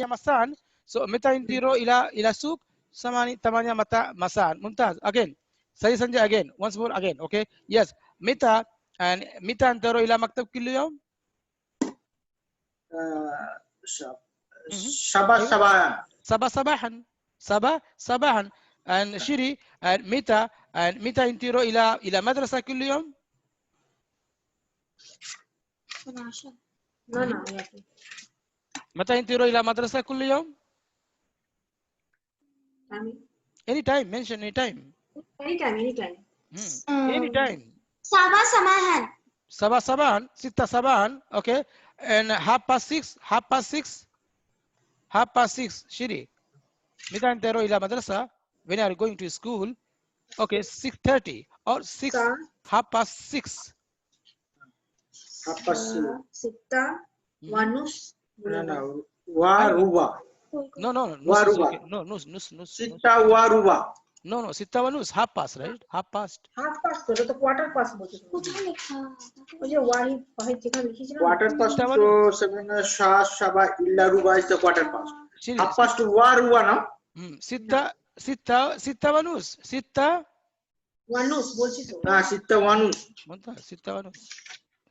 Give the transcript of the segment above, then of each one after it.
مساء. So متى ينتظروا إلى سوق؟ 8 متى مساء. ممتاز. Again. سي سنجي again. Once more again. Okay. Yes. متى ينتظروا إلى مكتب كل يوم؟ صباحا. and شيري and متى ينتظروا إلى مدرسة كل يوم؟ متى ينتظروا إلى مدرسة كل يوم؟ Anytime. Mention anytime. Anytime. Anytime. صباحا 6 صباحا. Okay. And 6:30. شيري متى ينتظروا إلى مدرسة? When you are going to school. Okay. 6:30 or 6. 6:30. 6 ونص. واروبا. No. واروبا. No. 6 واروبا. No. 6 ونص. 1/2 right? 1/2. 1/2 तो quarter past बोलते हैं। ये वाही chicken लिखी है ना? Quarter past तो 7 शाबा इल्ला रुबा is the quarter past. 1/2 to waruba ना? 6 ونص. 6 ونص बोलती तो। हाँ 6 ونص. ممتاز. 6 ونص.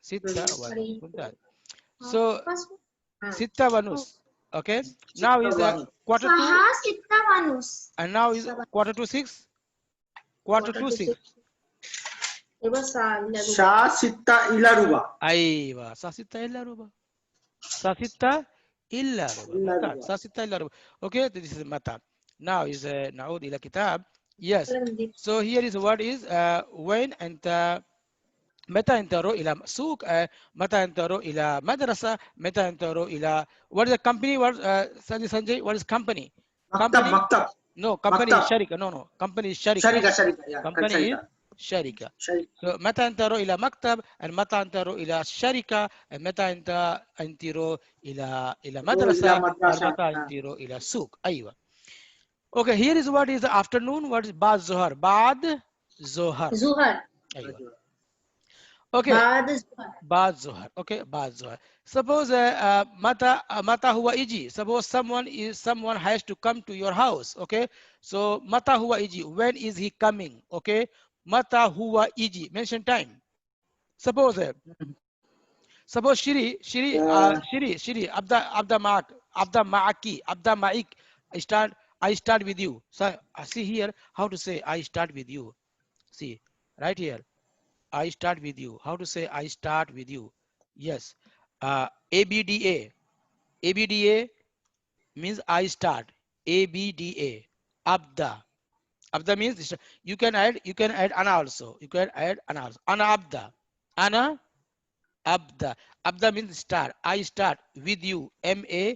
6 ونص. ممتاز. So 6 ونص. Okay. Now is quarter to. 6 ونص. And now is quarter to 6. Quarter to 6. شا 6 إلا ربع. أيوة. شا 6 إلا ربع. شا 6 إلا ربع. شا 6 إلا ربع. Okay. This is متى. Now is نعود إلى كتاب. Yes. So here is what is when and متى ينتظروا إلى سوق. متى ينتظروا إلى مدرسة. متى ينتظروا إلى what is the company? What Sanjay? What is company? مكتب. No, company is شركة. No. Company is شركة. شركة. company is شركة. So متى ينتظروا إلى مكتب. متى ينتظروا إلى شركة. متى ينتظروا إلى مدرسة. متى ينتظروا إلى سوق. أيوة. Okay. Here is what is the afternoon. What is بعد ظهر. بعد ظهر. أيوة. Okay. بعد ظهر. Okay. بعد ظهر. Suppose متى هو يجي. Suppose someone has to come to your house. Okay. So متى هو يجي. When is he coming? Okay. متى هو يجي. Mention time. Suppose شيري أبدأ معك. I start with you. So see here how to say I start with you. See right here. I start with you. How to say I start with you? Yes. ABDA. ABDA means I start. ABDA. Abda. Abda means you can add ana also. You can add ana also. Ana abda. Ana abda. Abda means start. I start with you. MA,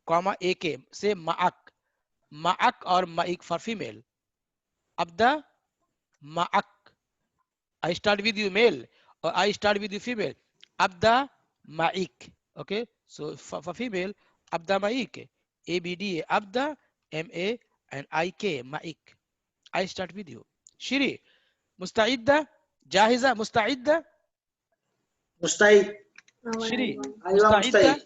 AK. Say ma'ak. Ma'ak or ma'ik for female. Abda ma'ak. I start with you male or I start with you female. Abda ma'ik. Okay. So for female, abda ma'ik. ABD abda MA and IK ma'ik. I start with you. Shiri. Musta'idda. Jahiza. Musta'idda. مستعد. Shiri. أيوة Musta'idda.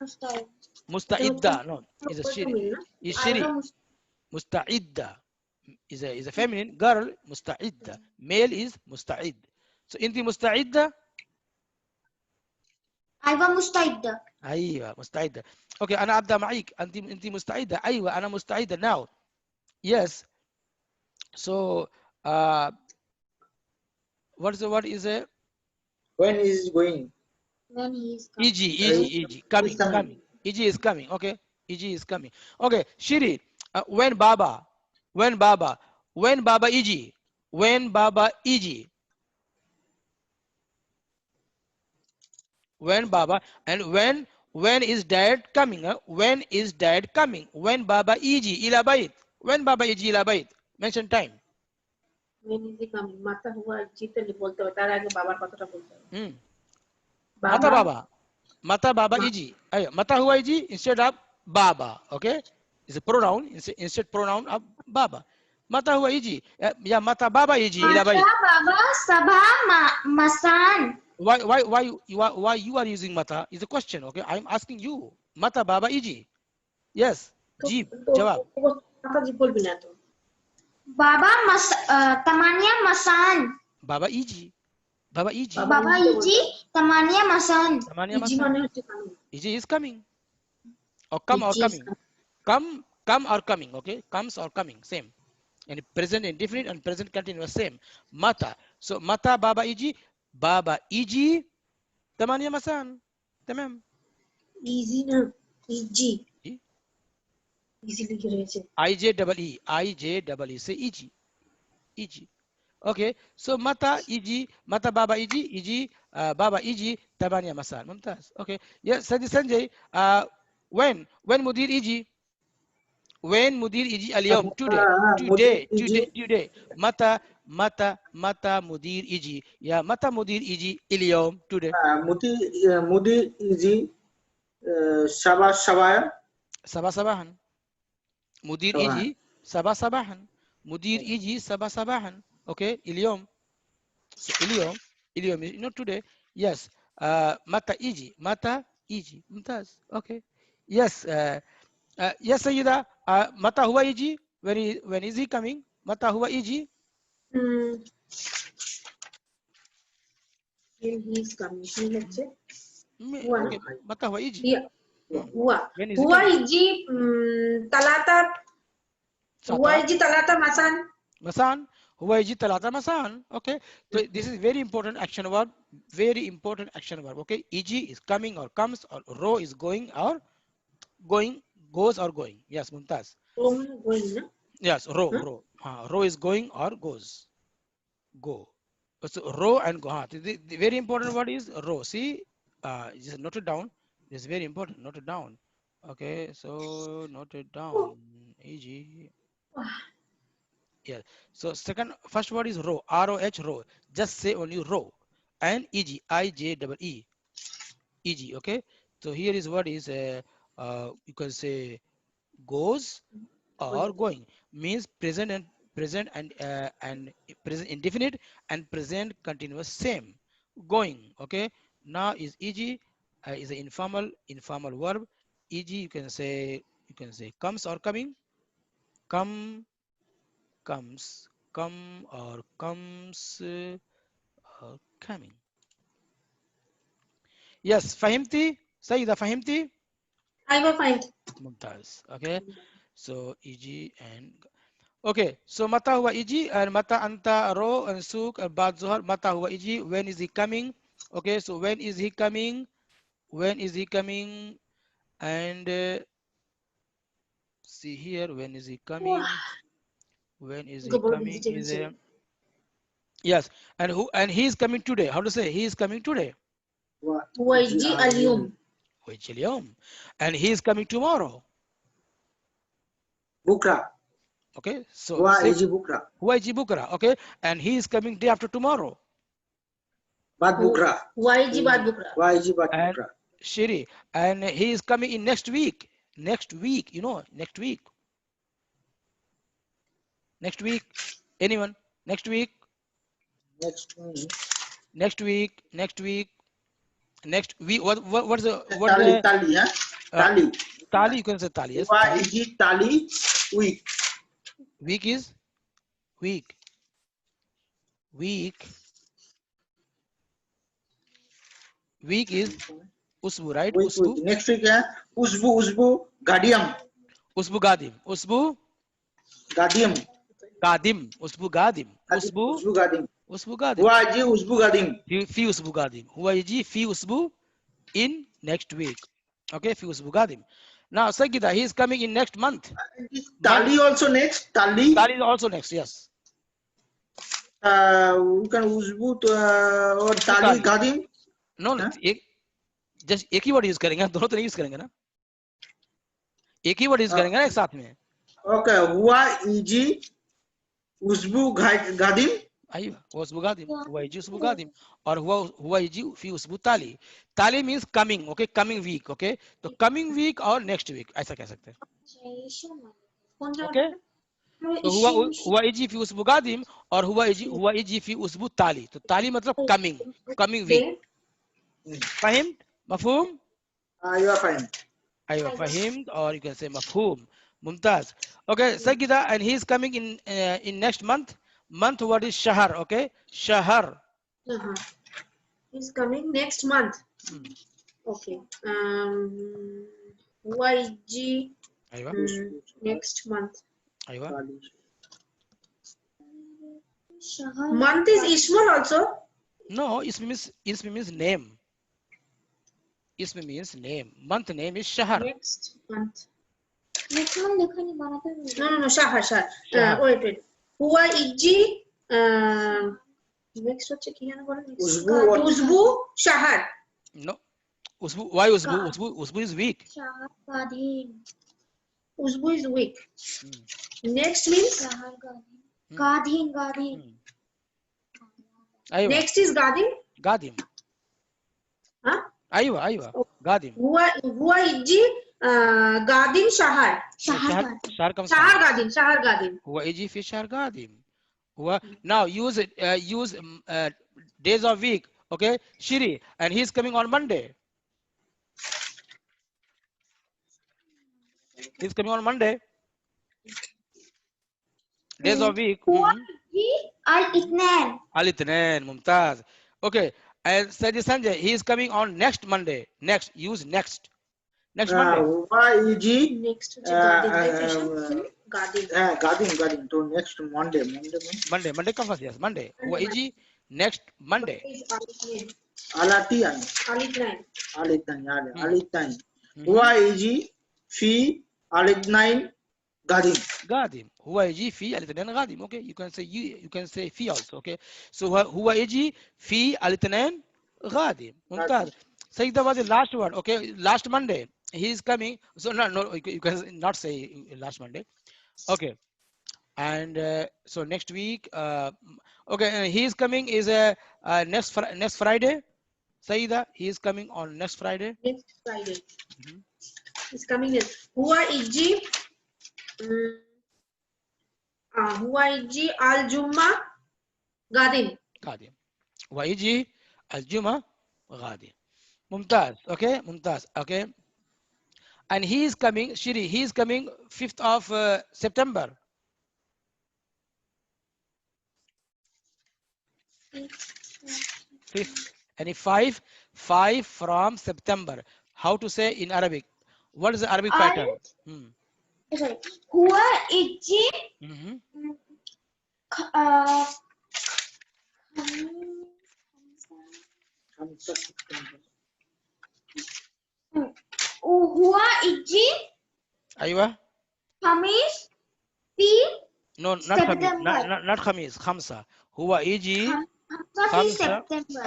مستعد. Musta'idda. No. Is a Shiri. Is Shiri. Musta'idda. Is a feminine girl. Musta'idda. Male is musta'id. So inti musta'idda. أيوة مستعدة. أيوة مستعدة. Okay. أنا أبدأ معك. أنت مستعدة. أيوة أنا مستعدة. Now. Yes. So what is it? When is going? When he is coming. EG. Coming. EG is coming. Okay. EG is coming. Okay. Shiri. When Baba EG. When Baba EG. When Baba and when is dad coming? When is dad coming? When Baba EG ila bait. When Baba EG ila bait. Mention time. When is he coming? माता हुआ जीते बोलते हो तारा आगे बाबा पता बोलते हो. Mata Baba EG. Mata huwa EG instead of Baba. Okay. It's a pronoun instead pronoun of Baba. Mata huwa EG. Yeah, Mata Baba EG ila bait. Mata Baba Sabha Masan. Why you are using mata is a question. Okay, I'm asking you. Mata Baba EG. Yes. Jeep. Jawab. माता जी बोल बिना तो Baba Tamania Masan. Baba Iji. Baba Iji. Baba Iji Tamania Masan. Tamania easy Masan. माने होते कानून Iji is coming. Or come or Iji is coming. Come or coming. Okay. Comes or coming. Same. And present indefinite and present continuous same. Mata. So mata Baba Iji. Baba Iji. Tamania Masan. Tamam. Easy ना easy easy लिख रहे थे IJEE. Say Iji. Iji. Okay. So mata Iji. Mata Baba Iji. Iji. Baba Iji. Tamania Masan. Mumtaz. Okay. Yes. Sanjay. When Mudir Iji. When Mudir Iji Aliyom. Today. Mata Mudir Iji. Yeah. Mata Mudir Iji Aliyom. Today. Mudir Iji Sabah Sabahan. Mudir Iji Sabahan. Mudir Iji Sabahan. Okay. Aliyom. So Iliyom is not today. Yes. Mata Iji. Mumtaz. Okay. Yes. Yes, Sayyida. Mata huwa Iji. When is he coming? Mata huwa Iji. he is coming let's say Okay. Mata huwa Iji. huwa iji talata huwa iji talata masan Huwa Iji talata masan. Okay. So this is very important action verb. Okay. Iji is coming or comes, or ro is going or going, goes or going. Yes, Mumtaz. going na Yes, row. Row is going or goes. Go. So row and go. The very important word is row. See, just note it down. This is very important. Note it down. Okay, so note it down. E.g. Yeah. So first word is row. R-O-H, row. Just say only row. And E.g. I-J-E-E. E.g. Okay. So here is what is you can say goes or going. Means present and present indefinite and present continuous same. Going. Okay. Now is eg is an informal verb. Eg you can say comes or coming. Come or comes or coming. Yes, fahimti? Sayyida, fahimti? I will find Mumtaz. Okay. So eg and okay, so mata huwa iji and mata anta ro and suk and bad zuhar. Mata huwa iji, when is he coming? Okay, so when is he coming? And see here, when is he coming? Is yes, and he is coming today. How to say he is coming today? huwa iji aliyum And he is coming tomorrow. Bukra. Okay, so Huwa Iji Bukra. Okay, and he is coming day after tomorrow. Bad Bukra. huwa iji bad bukra Shiri, and he is coming in next week. Next week. Anyone? Next week. What's the Tali. Tali, you can say tali. Yes. Huwa Iji Tali week. Week is week. Week is usbu, right? Week. Next week Usbu Gadiam. Usbu gadim. Usbu gadim. Usbu gadim. Huwa Iji Usbu Gadim. Fi usbu gadim. Huwa iji fi usbu in next week. Okay, fi usbu gadim. Now Sagida, he is coming in next month. Tali also next. Tali is also next. Yes. We can Usbu or Tali Gadim. No, just एक ही word use करेंगे, दोनों तो नहीं use करेंगे ना, एक ही word use करेंगे ना एक साथ में. Okay, huwa iji usbu gadim. Aywa, usbu gadim. Huwa iji usbu gadim. Or huwa iji fi usbu tali. Tali means coming. Okay, coming week. Okay, तो coming week और next week ऐसा कह सकते हैं. Okay. तो हुआ इजी फी उसबु गादिम और हुआ इजी फी उसबु ताली. तो ताली मतलब coming week. Fahim? Mafhum? You are fine. أيوة فهمت, or you can say مفهوم. ممتاز. Okay, Sagida, and he is coming in next month. Month what is شهر? Okay, شهر. He's coming next month. Okay. YG. أيوة. Next month. أيوة. Month is Ishmael also. No, ism means name. Ism means name. Month name is شهر. Next month. Next month देखो नहीं बनाते हैं. No, शहर. शहर. Wait. YG. Next হচ্ছে কি জানো বলো? উজবু শহর. No. Why Usbu is weak. शहर गाधीन. Uzbu is weak. Next means शहर गाधीन. गाधीन. أيوة. Next is Gadim. قادم. Huh? أيوة. قادم. हुआ इज्जी गादिम शहर. शहर कम. शहर गादिम. हुआ इजी في شهر قادم. हुआ. Now use days of week. Okay, Shiri, and he's coming on Monday. He's coming on Monday. Days of week. Al-Ithnain. Al-Ithnain. ممتاز. Okay, and Sanjay, he is coming on next Monday. Next, use next. Next Monday. YG. Next Gadim. Gadim. So next Monday. Monday come first. Yes, Monday. YG next Monday. Alatian. YG fi Alitnain Gadim. هو يجي في الاثنين غادم. Okay, you can say في also. Okay, so هو يجي في الاثنين غادم. ممتاز. Say the last word. Okay, last Monday he is coming. So no, you can not say last Monday. Okay, and so next week. Okay, he is coming is next Friday. Saida, he is coming on next Friday. Next Friday. He's coming in. Huwa iji al-Jumma Gadim. Huwa iji al-Jumma Gadim. Mumtaz. Okay, Mumtaz. Okay. And he is coming, Shiri, he is coming 5th of September. 5th. And 5 from September. How to say in Arabic? What is the Arabic pattern? Sorry. Huwa iji huwa iji Aywa. Khamis fi No, not September. not Khamis. Khamsa. Huwa iji Khamsa fi September.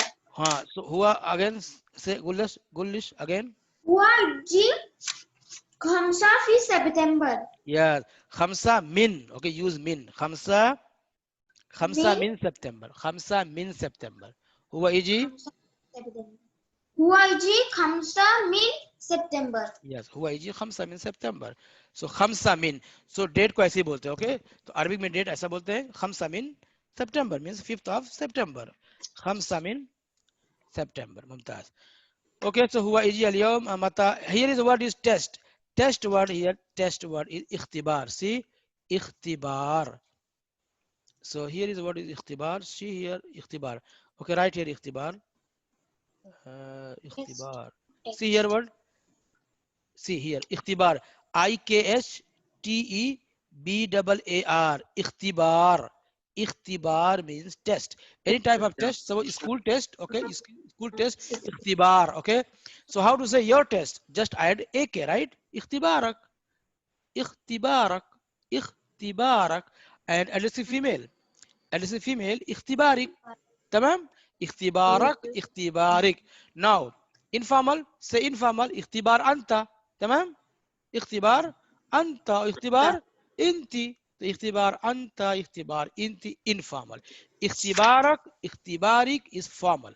So huwa again say Gullish again. Huwa iji Khamsa fi September. Yes, Khamsa min. Okay, use min. Khamsa min September. Khamsa min September. Huwa iji. Huwa iji Khamsa min September. Yes, हुआ जी खमसा min September. So खमसा min. So date को ऐसे ही बोलते हैं. Okay, तो Arabic में date ऐसा बोलते हैं. खमसा min September means 5th of September. खमसा min September. Mumtaz. Okay, so हुआ जी اليوم मता. Here is what is test. Test word here. Test word is इख्तिबार. See, इख्तिबार. So here is what is इख्तिबार. See here इख्तिबार. Okay, right here इख्तिबार. इख्तिबार. See here word. See here, ikhtibar, IKHTEBAR, ikhtibar. Ikhtibar means test. Any type of test, so school test, okay, school test, ikhtibar, okay. So how to say your test? Just add AK, right? Ikhtibarak, ikhtibarak, ikhtibarak, and adjective female, ikhtibarik, tamam? Ikhtibarak, ikhtibarik. Now, informal, say informal, ikhtibar anta. تمام اختبار انت اختبار انت اختبار انت اختبار انت informal اختبارك اختبارك is formal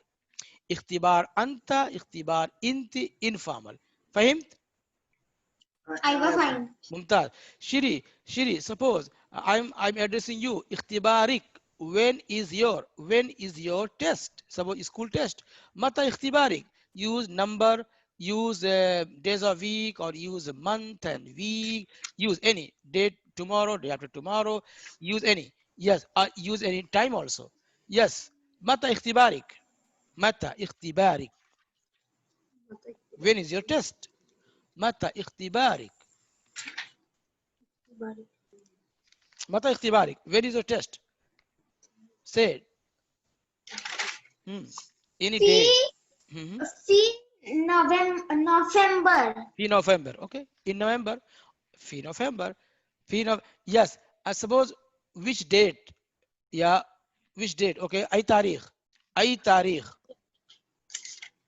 اختبار انت اختبار انت informal فهمت؟ ايوه فاهم. ممتاز. Shiri, suppose I'm addressing you. اختبارك when is your test? Suppose school test. متى اختبارك? Use number use days of week, or use a month and week, use any date, tomorrow, day after tomorrow, use any. Yes, use any time also. Yes. متى اختبارك? متى اختبارك? When is your test? متى اختبارك? متى اختبارك? When is your test? Say it. Any day. November. في November. Okay. In November. في November. Yes. I suppose which date? Yeah. Which date? Okay. أي تاريخ. أي تاريخ.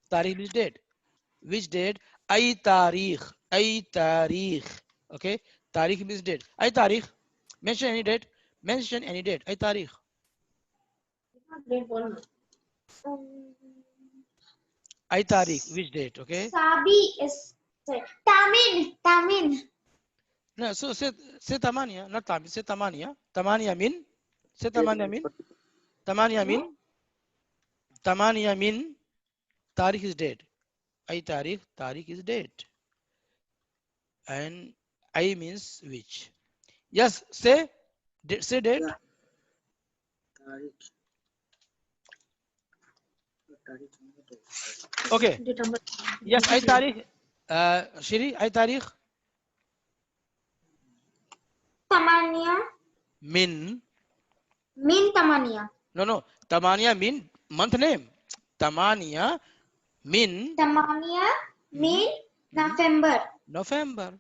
تاريخ which date? Which date? أي تاريخ. أي تاريخ. Okay. تاريخ means date. أي تاريخ. Mention any date. Mention any date. أي تاريخ. أي تاريخ. Which date? Okay. Sabi is Tamin. No, so say ثمانية, not تامين, say ثمانية. ثمانية من. Say ثمانية من. ثمانية من. ثمانية من. تاريخ is date. أي تاريخ. تاريخ is date. And I means which. Yes, say date. Okay. Yes, أي تاريخ. شيري أي تاريخ. Tamania. من. Tamania. No. ثمانية من month name. ثمانية من. Tamania mean November. November.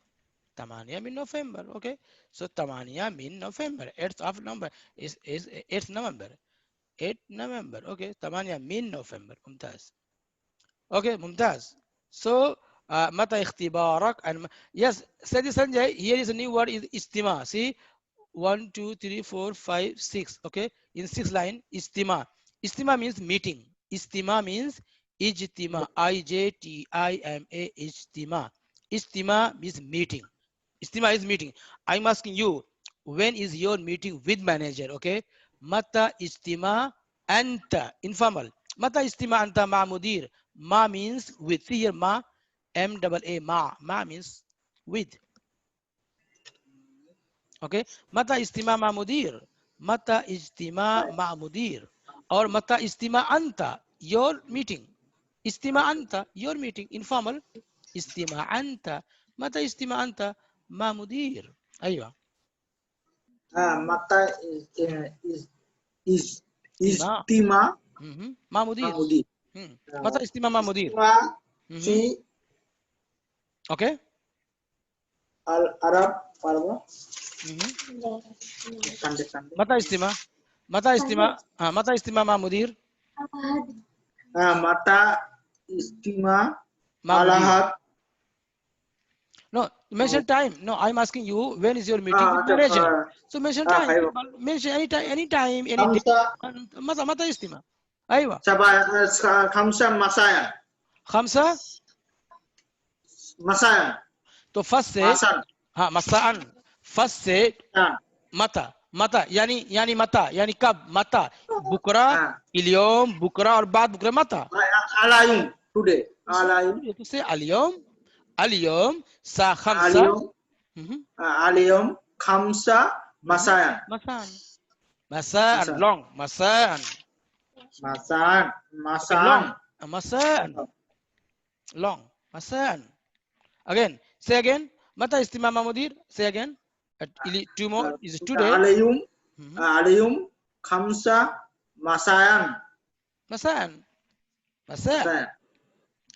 ثمانية من November. Okay. So ثمانية من November. 8th of November is 8th November. 8 November. Okay. ثمانية من November. ممتاز. Okay. ممتاز. So متى اختبارك? And yes, Sanjay, here is a new word is istima. See, 1, 2, 3, 4, 5, 6. Okay. In 6 line, istima. Istima means meeting. Istima means ijtima. IJTIMA. Istima. Istima means meeting. Istima is meeting. I'm asking you, when is your meeting with manager? Okay. Mata istima anta. Informal. Mata istima anta ma mudir. Ma means with. See here, ma. M-double-A. Ma means with. Okay. Mata istima ma mudir. Mata istima ma mudir. Or mata istima anta. Your meeting. Istima anta. Your meeting. Informal. Istima anta. متى استماع أنت مع مدير. أيوة. متى استماع مع مدير. متى استماع مع مدير. في أوكي. العرب فربو. متى استماع. متى استماع مع مدير. متى استماع على. No, mention time. No, I'm asking you, when is your meeting with manager? So mention time. Mention any time, any day. متى استماع. أيوة. خمسة مساء. خمسة. مساء. तो first से مساء. first से متى يعني मता यानी कब मता बुकरा اليوم बुकरा और बाद बुकरा मता اليوم today तो से اليوم الساعة 5 اليوم 5 مساء long مساء again say again متى استماع مدير say again tomorrow is today اليوم 5 مساء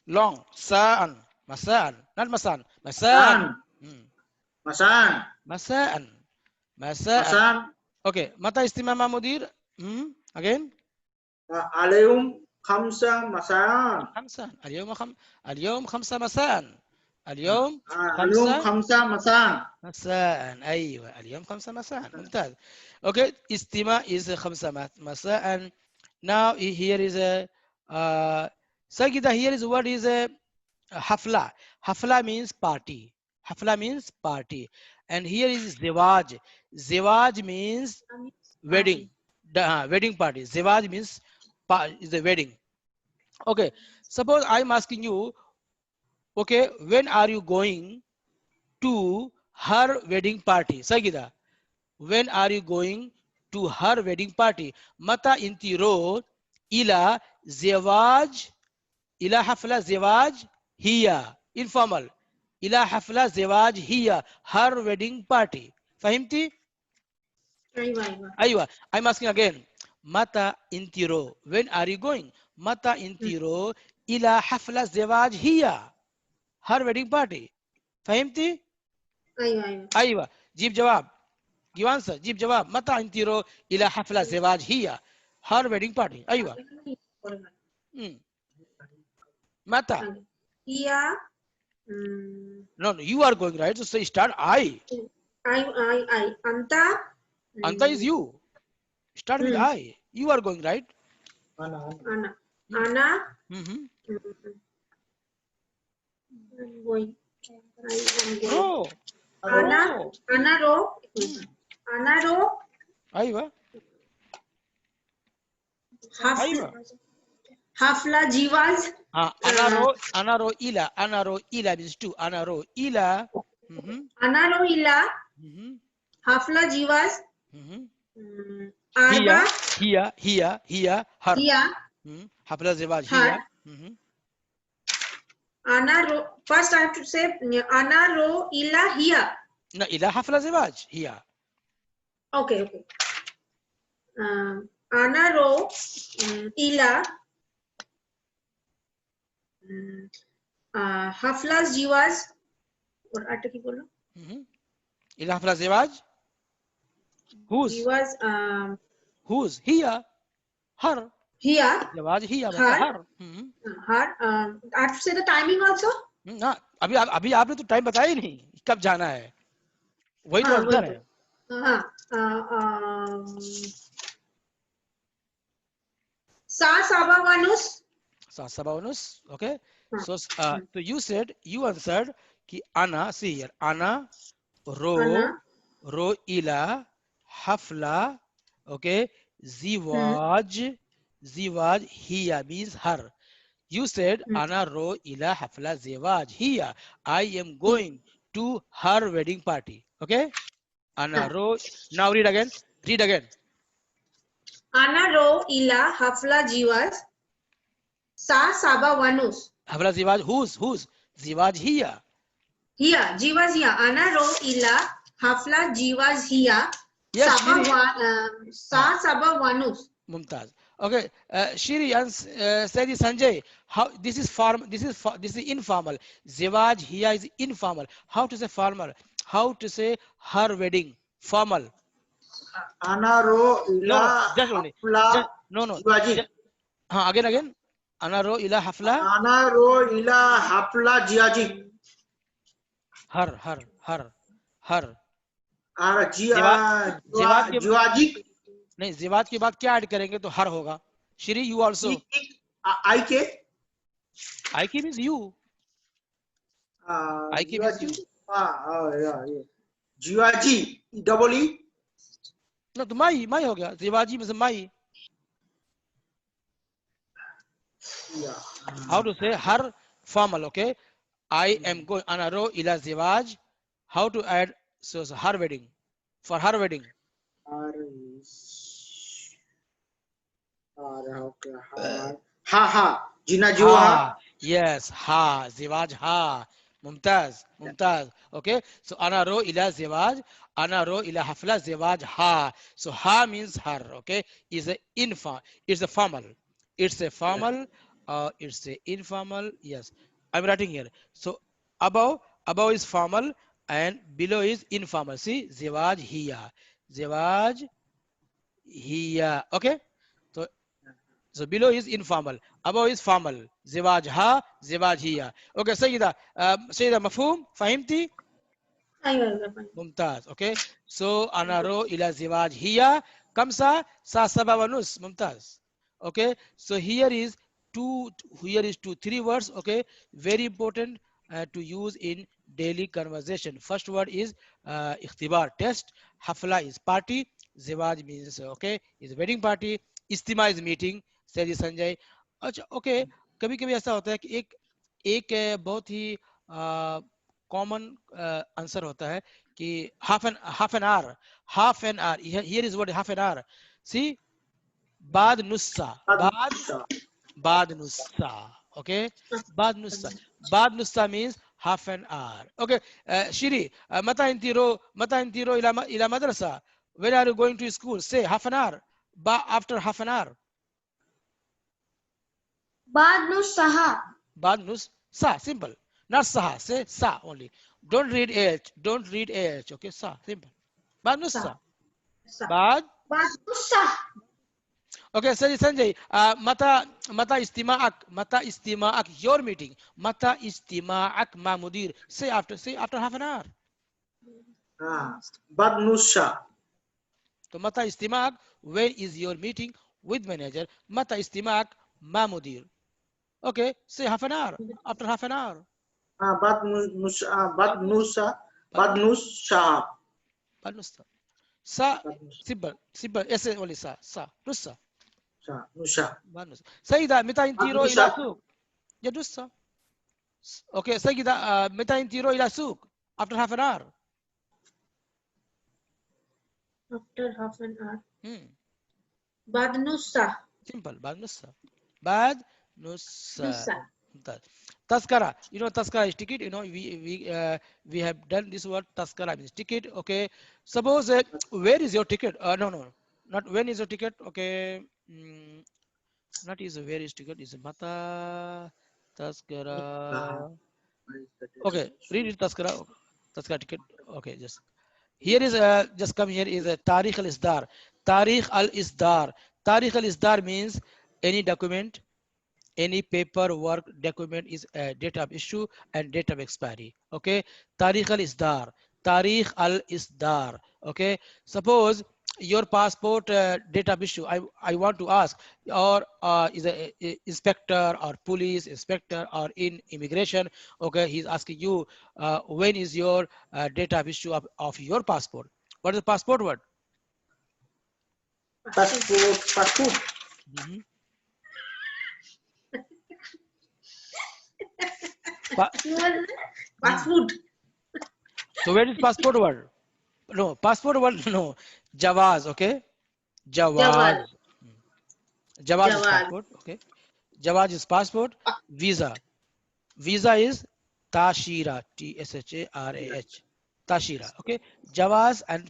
long مساء not مساء okay متى استماع مدير again اليوم 5 مساء اليوم 5 مساء اليوم 5 مساء ايوه اليوم 5 مساء ممتاز okay استماع is 5 مساء now here is a Sagida, here is what is a hafla. Hafla means party. And here is ziwaj. Ziwaj means wedding. Wedding party. Ziwaj means is the wedding. Okay. Suppose I'm asking you, Okay, when are you going to her wedding party? Sagida, when are you going to her wedding party? Mata inti ro ila zewaj ila hafla zewaj hiya. Informal. ila hafla zewaj hiya. Her wedding party. Fahimti? ايوه ايوه Aywa. I'm asking again. Mata intiro. When are you going? Mata intiro ila hafla zewaj hiya. Her wedding party. Fahimti? ايوه ايوه Aywa. Jeep jawab. Give answer. Jeep jawab. Mata intiro ila hafla zewaj hiya. Her wedding party. Aywa. Mata. هي No, no, you are going, right? So say start I. I انت Anta is you. Start with I. You are going, right? انا انا Mm-hmm. I'm going I am going Ro. انا رو انا رو Aywa. حفلة جواز Anaro ila means two. Anaro ila. Mm-hmm. أنا رو إلى Mm-hmm. حفلة جواز Mm-hmm. أربع Here, her. هي Hafla zewaj her here. Mm-hmm. أنا رو first I have to say أنا رو إلى here No, ila hafla zewaj here. okay أنا رو إلى حفلة جواز और आटे की बोलो ila hafla zewaj. Whose? جواز Whose? Here. Her. here Zewaj here. her Mm-hmm. her I have to say the timing also ना अभी आपने तो time बताया ही नहीं कब जाना है वही तो आंसर है Sasabanus. Okay. So you said you answered कि ana. See here. Ana ro ila hafla. Okay. Ziwaj hiya means her. You said ana ro ila hafla ziwaj hiya. I am going to her wedding party. Okay. Ana ro. Now read again. Ana ro ila hafla jiwas sa saba wanus. Hafla ziwaj. Whose? Ziwaj hiya. Here, jiwas here. Ana ro ila hafla jiwas here. Yes, sa saba wanus. Mumtaz. Okay, Shiri and Saidi Sanjay. How this is formal? This is informal. Ziwaj here is informal. How to say formal? How to say her wedding? Formal. Anaro ila Just only. hafla No. jiwaji. Again. Anaro ila hafla. Anaro ila hafla jiwaji. Her. Jiwaji नहीं जिवाज के बाद क्या add करेंगे तो हर होगा Shri you also I K means you means you जिवाजी double E no तो my हो गया जिवाजी means my how to say her formal okay I am going अनारो इला जिवाज how to add so her wedding for her wedding ha jina jo ha yes ha ziwaj ha mumtaz okay so ana ro ila ziwaj ana ro ila hafla ziwaj ha so ha means her okay is a it's a formal it's a informal yes I'm writing here so above is formal and below is informal. See, ziwaj hiya. Okay, so below is informal, above is formal. Ziwaj hiya. Okay, Sayyida, mafhum, fahimti? Mumtaz. Okay, so anaro ila ziwaj hiya. Kamsa sa sabawanus. Mumtaz. Okay, so here is two, 3 words. Okay, very important to use in daily conversation. First word is ikhtibar, test. Hafla is party. Ziwaj means okay is wedding party. Istima is meeting. Said Sanjay. अच्छा okay कभी कभी ऐसा होता है कि एक बहुत ही common answer होता है कि half an hour. Here is what half an hour. See, बाद नुस्सा, बाद नुस्सा. Okay, बाद नुस्सा means half an hour. Okay, Shiri, mata intiro ila madrasa. When are you going to school? Say half an hour. After half an hour. बाद नुस्सा. बाद नुस्सा, simple. Not saha, say sa only. Don't read h. Okay, sa, simple. बाद नुस्सा. बाद नुस्सा. Okay, Sanjay, mata istima'ak, your meeting. Mata istima'ak ma mudir. Say after half an hour. बाद नुस्सा. So mata istima'ak, when is your meeting with manager? Mata istima'ak ma mudir. Okay, say half an hour. After half an hour. बाद नुस्सा. Sa, simple. Yes, only sa. Nussa. Sayyida, mita intiro ila suq. Yeah, nussa. Okay, Sayyida, mita intiro ila suq. After half an hour. After half an hour. बाद नुस्सा. Simple. Bad nussa. Taskara. You know, taskara is ticket. You know, we have done this word. Taskara means ticket. Okay. Suppose where is your ticket? No, not when is your ticket. Okay. Not is where is ticket. Is mata taskara. Okay. Read it taskara. Taskara ticket. Okay. Just here is just come here is a Tarikh al-Isdar. Tarikh al-Isdar means any document, any paperwork document is a date of issue and date of expiry. Okay. Tarikh al-Isdar. Okay. Suppose your passport date of issue, I want to ask, or is a inspector or police inspector or in immigration. Okay, he's asking you when is your date of issue of your passport. What is the passport word? Passport. Passport. So where is passport word? No, passport word, no. Jawaz, okay? Jawaz is passport, okay? Jawaz is passport. Visa is Tashira, T-S-H-A-R-A-H. Tashira, okay? Jawaz and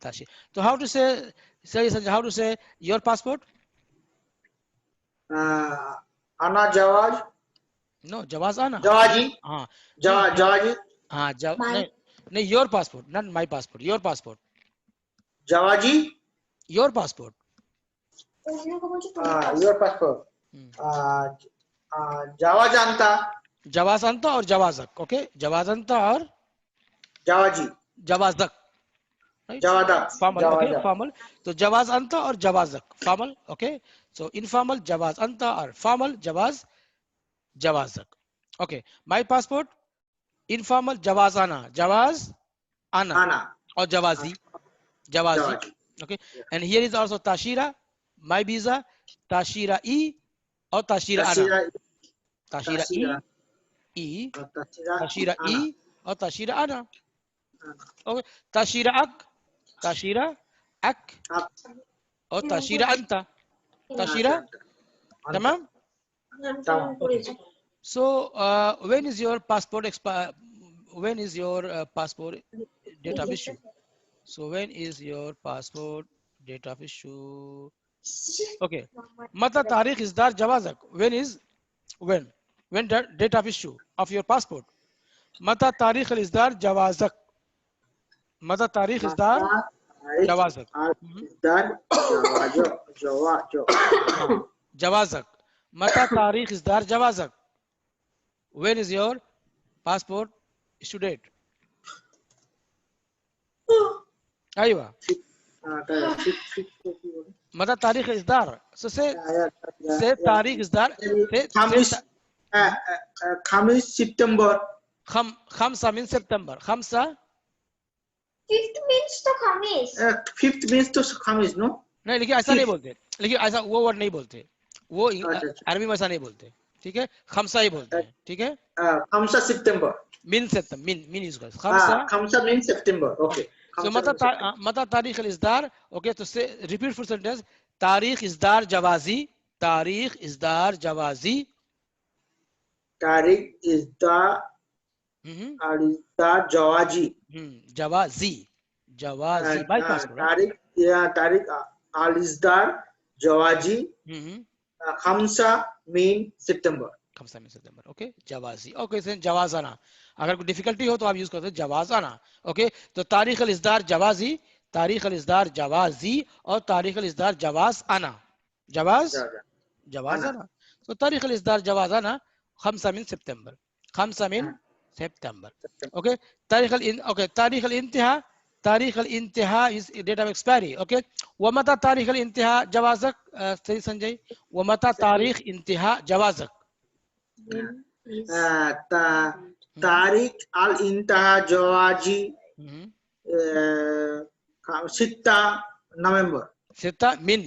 Tashira. So how to say how to say your passport? Ana Jawaz. No, Jawaz Ana. Jawaji. Jawaji. No, your passport, not my passport. Your passport. Jawaji. Your passport. Your passport. Jawazanta. Jawazanta or Javazak. Okay. Jawazanta or Jawaji. Javazak. Right? Javadak. Formal. Okay. Formal. So Javazanta or Javazak. Formal. Okay. So informal Javazanta or formal Javazak. Okay. My passport. Informal Javazana. Javaz Ana. Or Javazi. Okay. And here is also Tashira. My visa. Tashira E or Tashira Ana. Tashira E. Tashira E or Tashira Ana. Okay. Tashira Ak or Tashira Anta. Tashira. Tamam? Okay. So when is your passport expire? When is your passport date of issue? So when is your passport date of issue? Okay. Mata Tarikh Isdar Javazak. When the date of issue of your passport? Mata Tarikh Isdar Javazak. Mata Tarikh Isdar Javazak. Javazak. Mata Tarikh Isdar Javazak. When is your passport issue date? Aywa. Mata Tarikh Isdar. So say Tarikh Isdar. Khamis September. Khamsa means September. Khamsa. 5th means to Khamis. 5th means to Khamis, no? नहीं लेकिन ऐसा नहीं बोलते, लेकिन ऐसा वो word नहीं बोलते, वो अरबी में ऐसा नहीं बोलते. ठीक है, खमसा ही बोलते हैं, ठीक है। खमसा सितंबर, min September, min use guys, खमसा मीन सितंबर, ओके। so mata तारीख al-isdar, okay, तो से repeat full sentence, तारीख इस्दार जवाजी, तारीख इस्दार जवाजी, तारीख इस्दार जवाजी, जवाजी, जवाजी bypass करो, तारीख अल इस्दार जवाजी, खमसा मीन सितंबर, खमसा में सितंबर, ओके, जवाजी, ओके, से जवाजाना, अगर कोई डिफिकल्टी हो तो आप यूज करते हैं जवाजाना, ओके। तो तारीख अल-इस्दार जवाजी, तारीख अल-इस्दार जवाजी और तारीख अल-इस्दार जवाज आना, जवाज आना। तो तारीख अल-इस्दार जवाज आना खमसा मिन सितंबर, खमसा मिन सितंबर, ओके। तारीख अल-इंतहा, तारीख अल-इंतहा is date of expiry, okay. वमता तारीख अल-इंतहा जवाजक, सही संजय, वमता तारीख इंतहा जवाजक, तारीख अल इंतहा जवाजी सित्ता नवंबर, सित्ता मिन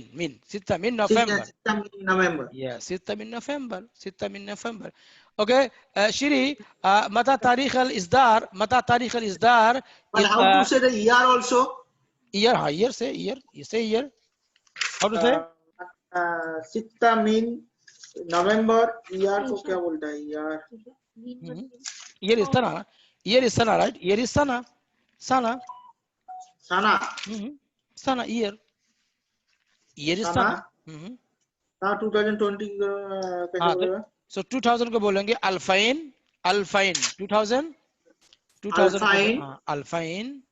नवंबर, Yes, सित्ता मिन नवंबर, ओके। श्री मता तारीख अल-इस्दार, मता तारीख अल-इस्दार, but how to say the year also? Year, हाँ ईयर से, ईयर, इसे ईयर, हाउ टू से, सित्ता मीन नवंबर, ईयर को क्या बोलता है यार? ईयर इस तरह, ईयर इस तरह, राइट, ईयर इस सना, सना, सना, सना, ईयर, ईयर इस सना, 2020 कैसे बोलेगा? सो 2000 को बोलेंगे अल्फाइन, अल्फाइन 2000, अल्फाइन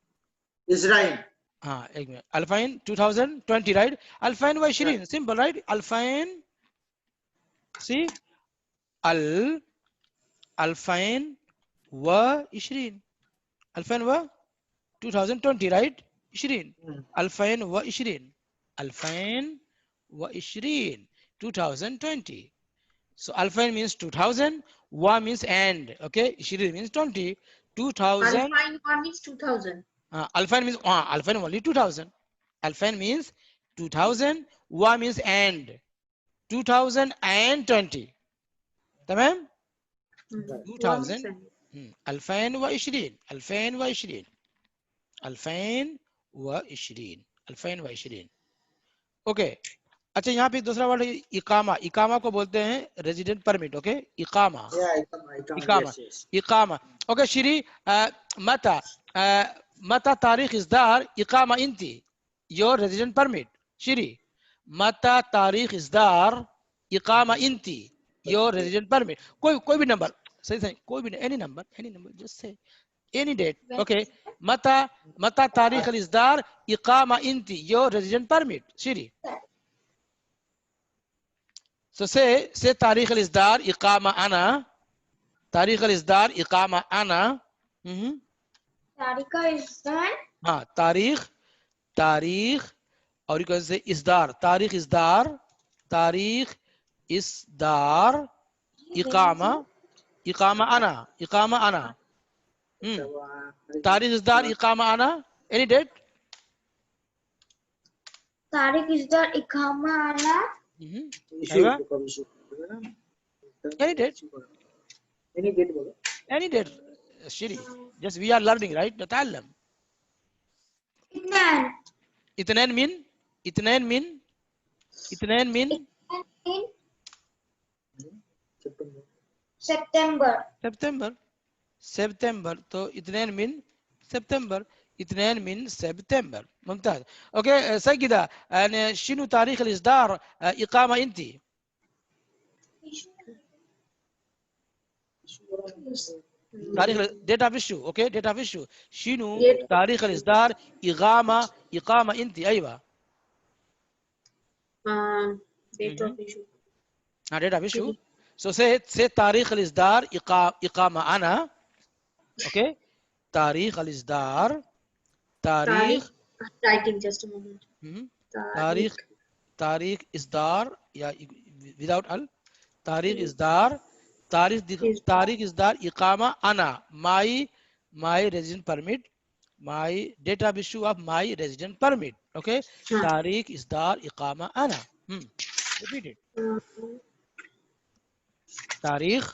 इजराइल, हाँ एक मिनट, अल्फाइन 2020, राइट, अल्फाइन व 20, सिंपल, राइट, अल्फाइन, सी अल्फाइन व 20, अल्फाइन व 2020, राइट, 20, अल्फाइन व 20, अल्फाइन व 20, 2020. So alfain means 2000, wa means and, okay, 20 means 20, 2000. Alpine one means 2000. Alfain means alfain only 2000. Alfain means 2000, wa means and, 2020. تمام؟ 2000. alfain wa 20, alfain wa 20, alfain wa 20, alfain wa 20. Okay. अच्छा, यहाँ पे दूसरा word इकामा, इकामा को बोलते हैं resident permit, okay, इकामा, इकामा, ओके। श्री मता, मता तारीख इस्दार इकामा इंती, योर रेजिडेंट परमिट, श्री मता तारीख इस्दार इकामा इंती, योर रेजिडेंट परमिट, कोई भी नंबर, सही, कोई भी, any number, just say any date, okay. मता तारीख इस्दार इकामा इंती, योर रेजिडेंट परमिट, श्री। So say तारीख अल-इस्दार इकामा आना, तारीख अल-इस्दार इकामा आना, तारीख इस्दार, हाँ तारीख और ये कैसे इस्दार, तारीख इस्दार इकामा आना, तारीख इस्दार इकामा आना, एनी डेट, तारीख इस्दार इकामा आना, any date, Shiri, just we are learning, right, نتعلم. اثنين من سبتمبر तो اثنين من سبتمبر ممتاز. اوكي سجدة، يعني شنو تاريخ الاصدار اقامة انت؟ تاريخ date of issue، اوكي date of issue، شنو تاريخ الاصدار اقامة انت؟ ايوه date of issue. date of issue. So say تاريخ الاصدار اقامة انا، اوكي، تاريخ الاصدار، تاريخ writing just a moment. تاريخ اصدار या without al، تاريخ اصدار، تاريخ اصدار اقامة انا، my resident permit، my date of issue of my resident permit، okay، تاريخ اصدار اقامة انا. Repeat it. तारीख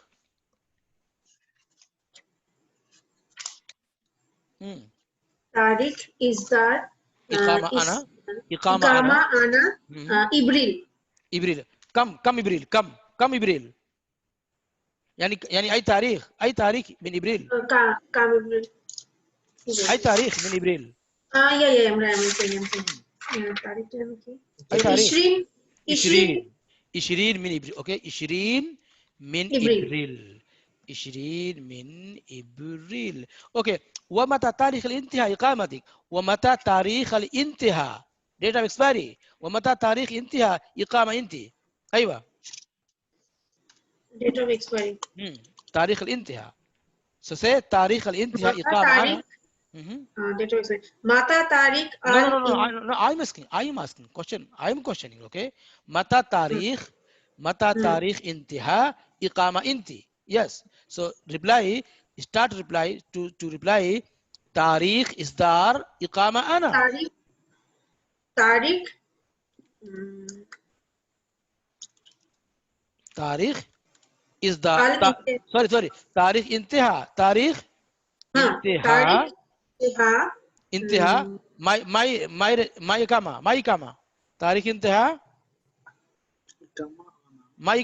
तारीख इज़दार इकामा आना इकामा आना इब्रिल इब्रिल कम इब्रिल कम इब्रिल यानी أي तारीख من إبريل काम इब्रिल أي तारीख من إبريل या तारीख أي तारीख 20 20 من إبريل أوكي 20 من إبريل 20 من إبريل أوكي ومتى تاريخ الانتهاء إقامتك ومتى تاريخ الانتهاء date of expiry ومتى تاريخ انتهاء إقامة أنت أيوة date of expiry تاريخ الانتهاء so say تاريخ الانتهاء إقامة أنا date of expiry متى تاريخ no I'm asking question I'm questioning okay متى تاريخ انتهاء إقامة أنت yes so start reply to reply تاريخ إصدار إقامة أنا تاريخ إصدار sorry تاريخ انتهاء ما إقامة تاريخ انتهاء ما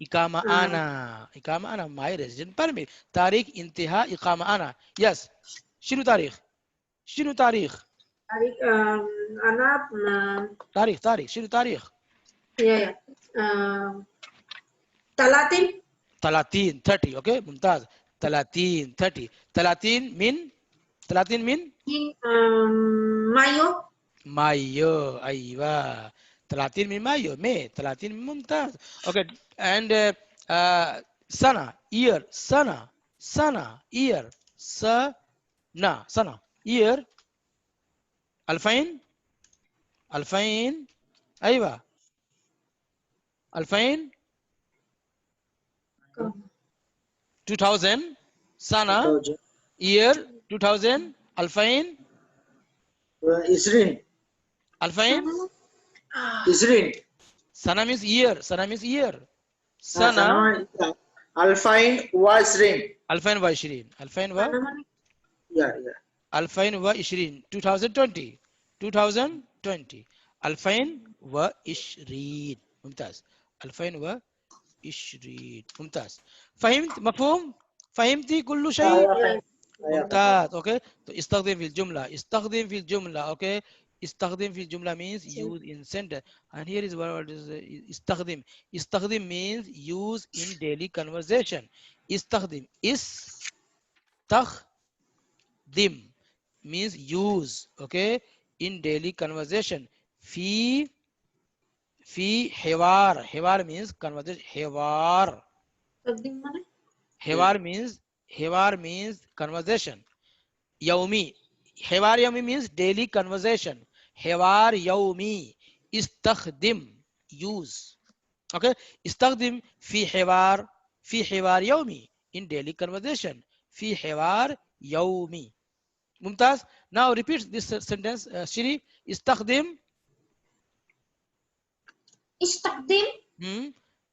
إقامة أنا my resident permit تاريخ انتهاء إقامة أنا yes شنو تاريخ أنا تاريخ شنو تاريخ 30 اوكي ممتاز 30 من مايو ايوه 30 من مايو ماي 30 ممتاز اوكي and سنة year سنة year سنة year 2000 ايوه 2000 2000 سنة year 2000 2000 سنة means year سنة 2020 2020 ممتاز 2020 ممتاز فهمت مفهوم فهمتي كل شيء ممتاز اوكي استخدم في الجملة اوكي استخدم في الجملة means use in sentence and here is what is استخدم means use in daily conversation استخدم means use okay in daily conversation في حوار means conversation حوار means conversation يومي حوار يومي means daily conversation حوار يومي استخدم use okay استخدم في حوار يومي in daily conversation في حوار يومي ممتاز now repeat this sentence شيري استخدم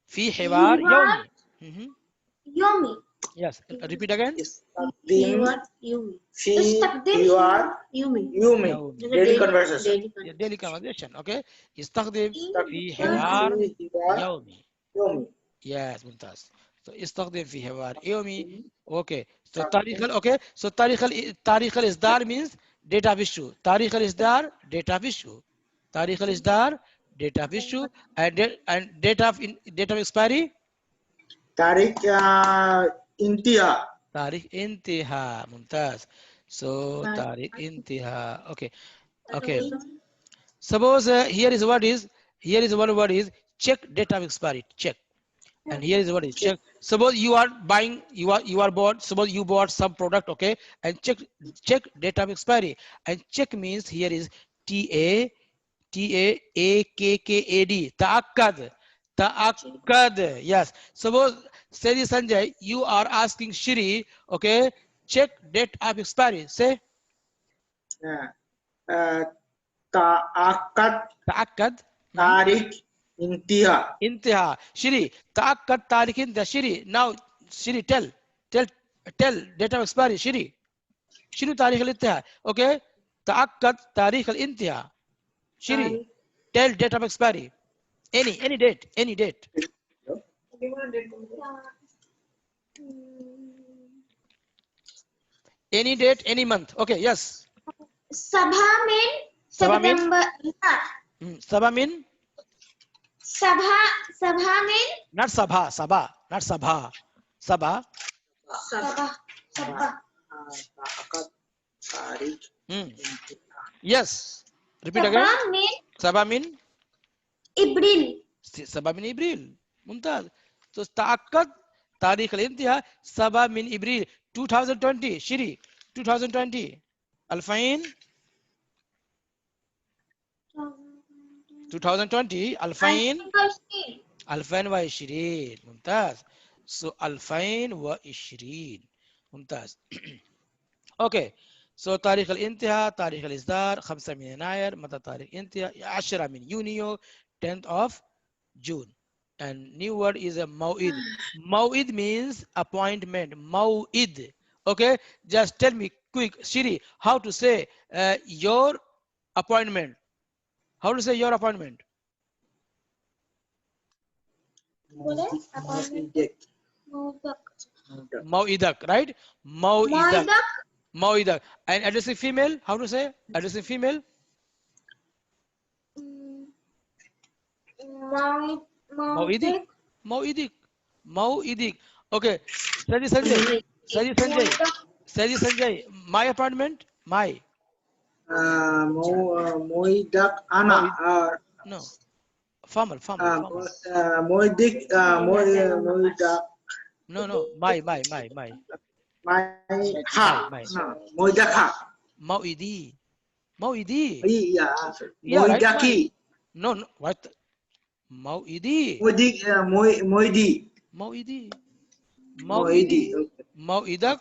في حوار يومي yes repeat again daily conversation okay استخدم في حوار يومي yes ممتاز so استخدم في حوار يومي okay so تاريخ الإصدار means date of issue تاريخ الإصدار date of issue and date of expiry تاريخ انتهاء ممتاز so تاريخ انتهاء okay suppose here is one word is check date of expiry check and here is what is check suppose you are buying suppose you bought some product okay and check date of expiry and check means here is TAAKKAD ta'akkad yes suppose say Sanjay you are asking Shri okay check date of expiry say ta'akkad ta'akkad तारीख Intiha. Intiha. Shiri, ta'akkad tarikh intiha. Shiri, now Shiri, tell date of expiry. Shiri, Shiri tarikh al-intiha. Okay, ta'akkad tarikh al-intiha. Shiri, tell date of expiry. Any date, any date. Any date, any month. Okay, yes. Sabha mean Sabha mean? September. Sabha mean? Sabha mean Not Sabha, Sabha, not Sabha. Sabha. Sabha. Ta'akkad tarikh intiha. Yes. Repeat again. Sabha mean Sabha mean? April. Sabha mean April. Mumtaz. So ta'akkad tarikh al-intiha Sabha mean April. 2020. Shiri. 2020. Alfain. 2020. Alfain. Alfain wa Ishrin. Mumtaz. So Alfain wa Ishrin. Mumtaz. Okay. So تاريخ الانتهاء تاريخ الإصدار 5 من يناير متى تاريخ انتهاء 10 من يونيو 10th of June. And new word is a موعد. موعد means appointment. موعد. Okay, just tell me quick, Shiri, how to say your appointment. How to say your appointment? موعدك, right? موعدك. موعدك. And addressing female, how to say? Addressing female? موعدك. موعدك. موعدك. Okay. Sanjay. My appointment? My. Moidak ana. No. Formal. Moidik. Moidak. No. My. My ha. Moidak ha. Mauidi. Yeah. Right? Moidaki. No. What? Mauidi. Moidi. Mauidi. Okay. Mauidak.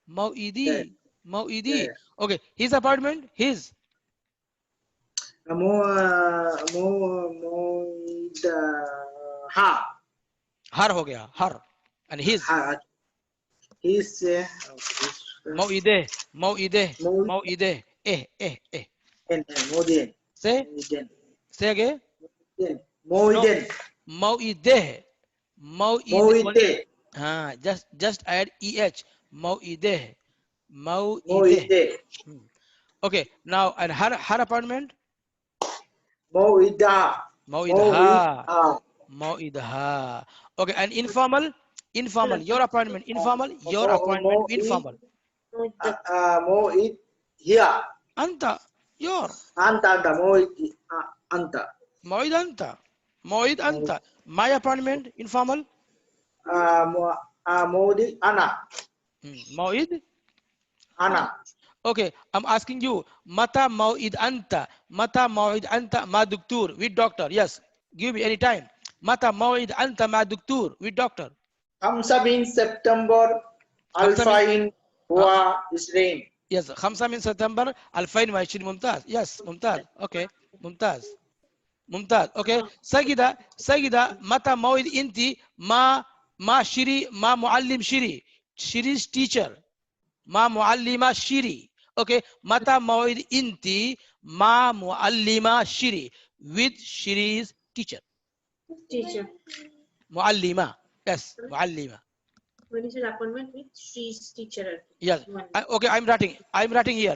Mauidi. Okay. His appointment? His. Ha. Har ho gaya. Har. And his. His. Mauide. Moiden. Say again. Moiden. Mauide. Moide. Just add eh. Mauide. Okay. Now and her appointment. Moida. Okay. And informal. Your appointment. Informal. Moid. Here. Anta. Your. Anta. Moid. Anta. Moid anta. My appointment. Informal. Moid. Ana. Moid. Ana. Okay, I'm asking you, Mata Mauid Anta Ma Duktur, with doctor. Yes, give me any time. Mata Mauid Anta Ma Duktur, with doctor. Khamsa bin September Alfain wa Israin. Yes, Khamsa min September Alfain wa Israin. Mumtaz. Yes, Mumtaz. Okay, Mumtaz. Okay, Sagida Mata Mauid Inti Ma Shiri Ma Muallim Shiri. Shiri's teacher. Ma Muallima Shiri. Okay, Mata Mauid Inti Ma Muallima Shiri, with Shiri's teacher. Muallima. Yes, Muallima. When is your appointment with Shri's teacher? Yes. Okay, I'm writing here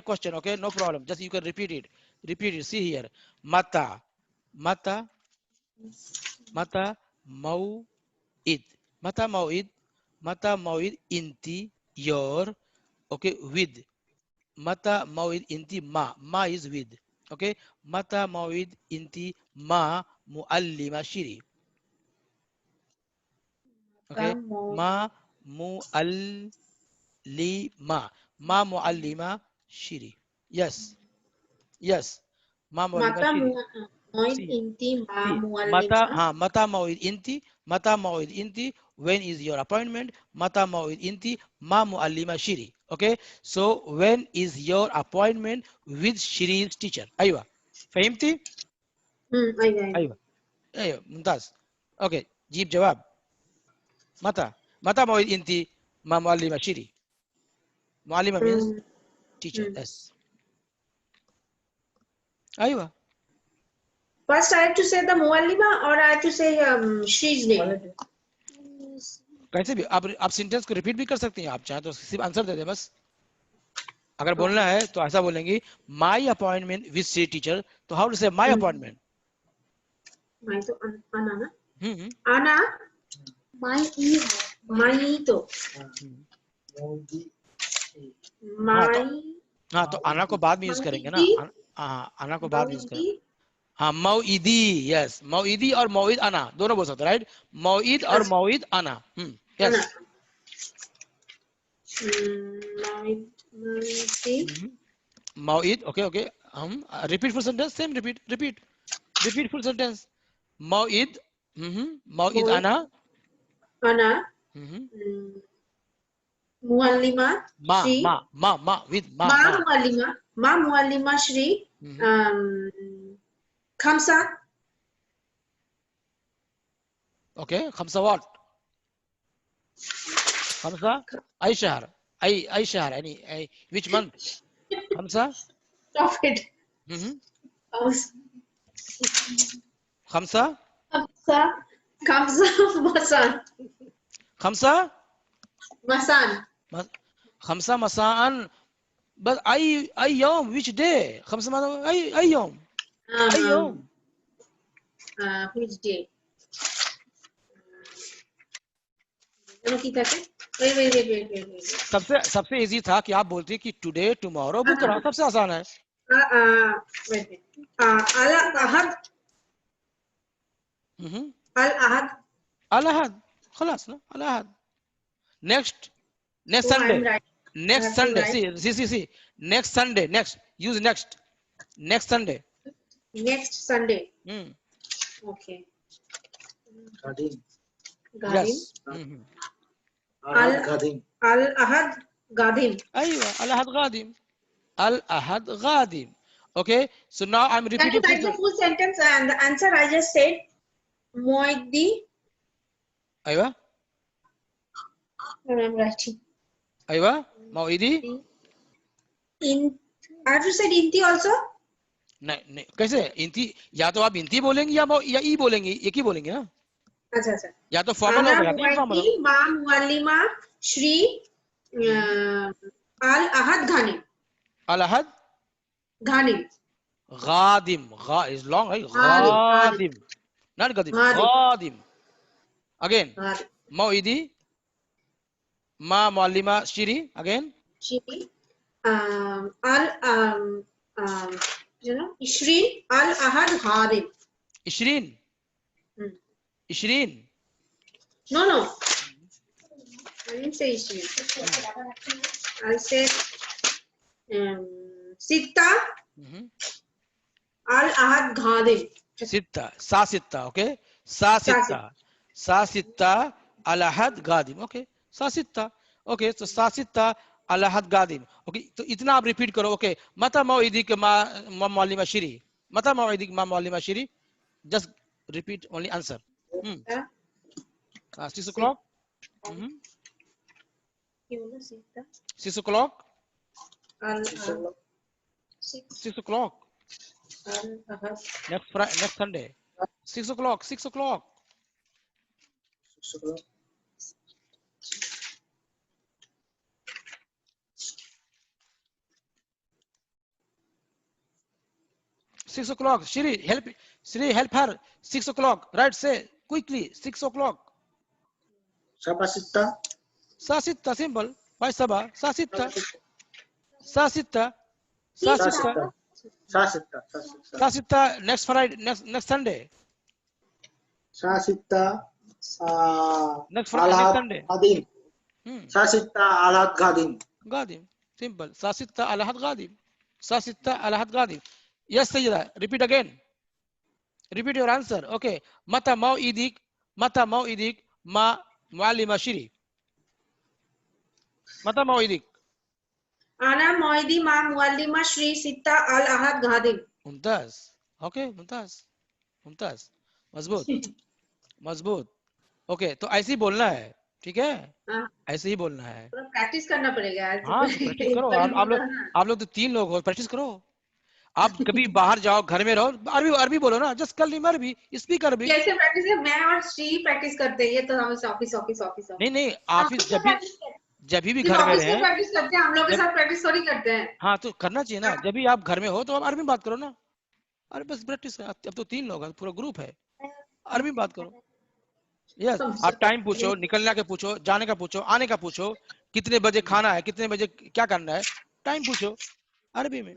question. Okay, no problem. Just you can repeat it. See here. Mata Mauid. Mata Mauid Inti your. Okay, with. Mata Mauid Inti Ma is with. Okay, Mata Mauid Inti Ma Muallima Shiri. Okay, Ma Muallima Shiri. Yes. Ma Muallima Shiri. Mata Mauid Inti. When is your appointment? Mata Mauid Inti Ma Muallima Shiri. Okay, so when is your appointment with Shiri's teacher? Aywa. فهمتي؟ ايوه ايوه ايوه ممتاز. اوكي جيب جواب. متى موعد انت مع معلمة شيري؟ معلمة means teacher. yes. ايوه. First, I have to say the Muallima or I have to say Shri's name. कैसे भी आप sentence को repeat भी कर सकती हैं, आप चाहे तो सिर्फ आंसर दे दे बस। अगर बोलना है तो ऐसा बोलेंगे my appointment with Shri teacher, तो हाउ टू से माई अपॉइंटमेंट? माई तो आना ना, आना माई तो माई। हाँ तो आना को बाद में यूज करेंगे ना, आना को बाद में यूज करेंगे। हाँ मौइदी, यस मौइदी और मौइद आना दोनों बोल सकते, राइट? मौइद और मौइद आना। यस मौइद। ओके ओके, हम repeat full sentence, same repeat full sentence. मौइद, मौइद आना मुअल्लिमा श्री, मा मुअल्लिमा श्री खमसा। ओके खमसा व्हाट? खमसा आई शहर, आई शहर यानी which month? खमसा Stop it. खमसा Masan. खमसा Masan. खमसा Masan, but आई यौम which day? खमसा मतलब आई यौम, आई यौम। which day? wait. सबसे इजी था कि आप बोलते कि टुडे, टुमारो, बुधवार, सबसे आसान है। अल अहद, अल अहद खलास ना, अल अहद। Next Sunday, next Sunday, see next Sunday, next use next Sunday. Okay yes अल अहद गादिम। अय्वा अल अहद गादिम, अल अहद गादिम। Okay, so now I'm repeating. Can you write the full sentence and the answer I just said? Moidi. Aywa. I'm writing. Aywa. Moidi. In. I have to say inti also. नहीं कैसे इंती? या तो आप इंती बोलेंगे या ई बोलेंगे, एक ही बोलेंगे ना। अच्छा या तो फॉर्मल होगा या इनफॉर्मल होगा। मा मुअल्लिमा श्री अल अहद घानी। अल अहद घानी। गादिम, गा is long, right? गादिम, not gadim, गादिम। Again, मौइदी, मा मुअल्लिमा शिरी, again शिरी अल इशरीन अल अहद गादिम। इशरीन No. I didn't say Ishrin. I said Sitta Al Ahad Ghadim. Sitta, okay? Sa Sitta Al Ahad Gadim, okay? Sa Sitta, okay? So Sa Sitta Al Ahad Gadim, okay? तो इतना आप repeat करो, okay? मता मौइदी के मा मौलिमा शिरी, मता मौइदी के मा मौलिमा शिरी, just repeat only answer. 6 o'clock. 6 o'clock. 6 o'clock. Next Sunday. 6 o'clock. 6 o'clock. Six o'clock. Shri, help her. 6 o'clock. Right? Say quickly. 6 o'clock. Saba sitta. Sa sitta, simple. Why saba? Sa sitta. Next Friday. Next Sunday. Sa sitta. Next Sunday. Gadim. Sa sitta al Gadim. Gadim. Simple. Sa sitta al Gadim. Sa sitta al Gadim. Yes, Sayyida. Repeat again. Repeat your answer. Okay. Mata mau'idik ma muallima shiri. Mata mau'idik. Ana mau'idi ma muallima shri sitta al ahad ghadim. Mumtaz. Okay Mumtaz Mumtaz, मजबूत मजबूत। Okay तो ऐसे ही बोलना है, ठीक है, हाँ, ऐसे ही बोलना है। प्रैक्टिस करना पड़ेगा आज। हाँ तो प्रैक्टिस करो, आप लोग तो 3 लोग हो, प्रैक्टिस करो। आप कभी बाहर जाओ, घर में रहो, अरबी अरबी बोलो ना, जस्ट कल नहीं अरबी, स्पीक अरबी। कैसे प्रैक्टिस है? मैं और श्री प्रैक्टिस करते हैं, ये तो हम ऑफिस ऑफिस ऑफिस नहीं नहीं, ऑफिस ऑफिस में प्रैक्टिस कर। जब भी सिर्फ घर में ऑफिस में रहे, प्रैक्टिस करते हैं, हम लोग के जब साथ प्रैक्टिस थोड़ी करते हैं। हाँ तो करना चाहिए ना, जब भी आप घर में हो तो आप अरबी में बात करो ना। अरे बस प्रैक्टिस, अब तो 3 लोग हैं, पूरा ग्रुप है, अरबी में बात करो। यस, आप टाइम पूछो, निकलने का पूछो, जाने का पूछो, आने का पूछो, कितने बजे खाना है, कितने बजे क्या करना है, टाइम पूछो अरबी में।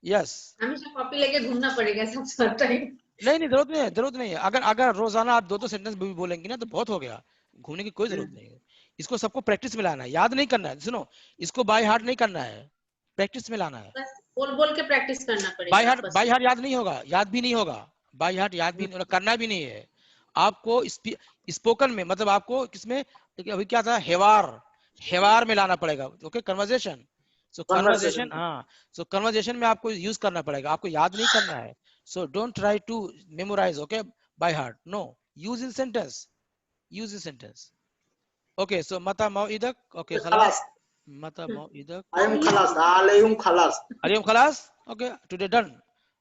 यस, हमेशा कॉपी लेके घूमना पड़ेगा सब टाइम। नहीं नहीं, जरूरत नहीं है, जरूरत नहीं है। अगर अगर रोजाना आप 2-2 सेंटेंस भी बोलेंगे ना तो बहुत हो गया, घूमने की कोई जरूरत नहीं है। इसको सबको प्रैक्टिस में लाना है, याद नहीं करना है। सुनो, इसको बाय हार्ट नहीं करना है, प्रैक्टिस में लाना है। बस बोल बोल के प्रैक्टिस करना बाय पड़ेगा हार्ट, आपस बाय में। हार्ट याद नहीं होगा, याद भी नहीं होगा, बाय हार्ट याद भी करना भी नहीं है आपको। स्पोकन में मतलब आपको किसमें, अभी क्या था, हेवार, हेवार में लाना पड़ेगा। ओके, कन्वर्सेशन, सो कन्वर्सेशन, हाँ, सो कन्वर्सेशन में आपको यूज करना पड़ेगा, आपको याद नहीं करना है। So don't try to memorise, okay, by heart, no, use in sentence, use in sentence. Okay, so मता मौइदक, ओके खलास, मता मौइदक, आलिम खलास, आलिम खलास, अलियम खलास, ओके टुडे डन।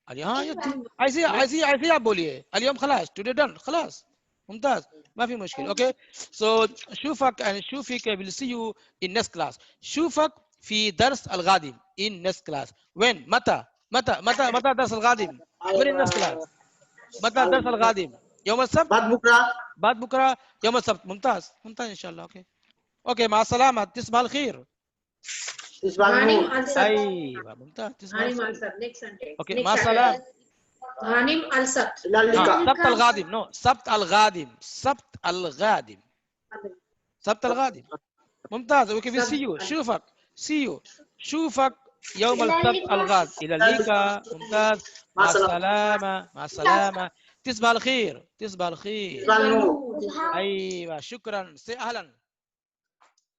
अरे हाँ, ये ऐसे ऐसे ऐसे आप बोलिए, अलियम खलास, टुडे डन, खलास, मुमताज, माफी मुश्किल। ओके, सो शूफक एंड शूफिक will see you in next class. शूफक في درس القادم in next class. when متى درس القادم, when in next class, متى الدرس القادم؟ يوم السبت، بعد بكره يوم السبت. ممتاز ممتاز ان شاء الله. اوكي اوكي، مع السلامه، تصبح على خير. غانم السد. ايوه ممتاز، تصبح على غانم خير. السد next Sunday. اوكي Next مع السلامه. Saturday. غانم السبت. سبت القادم، نو سبت القادم، سبت القادم، سبت القادم. ممتاز. اوكي في سي يو، شوفك سي يو، شوفك يوم السبت القادم. الى اللقاء. ممتاز، مع السلامه، مع السلامه، تصبح على خير، تصبح على خير. ايوه شكرا، اهلا.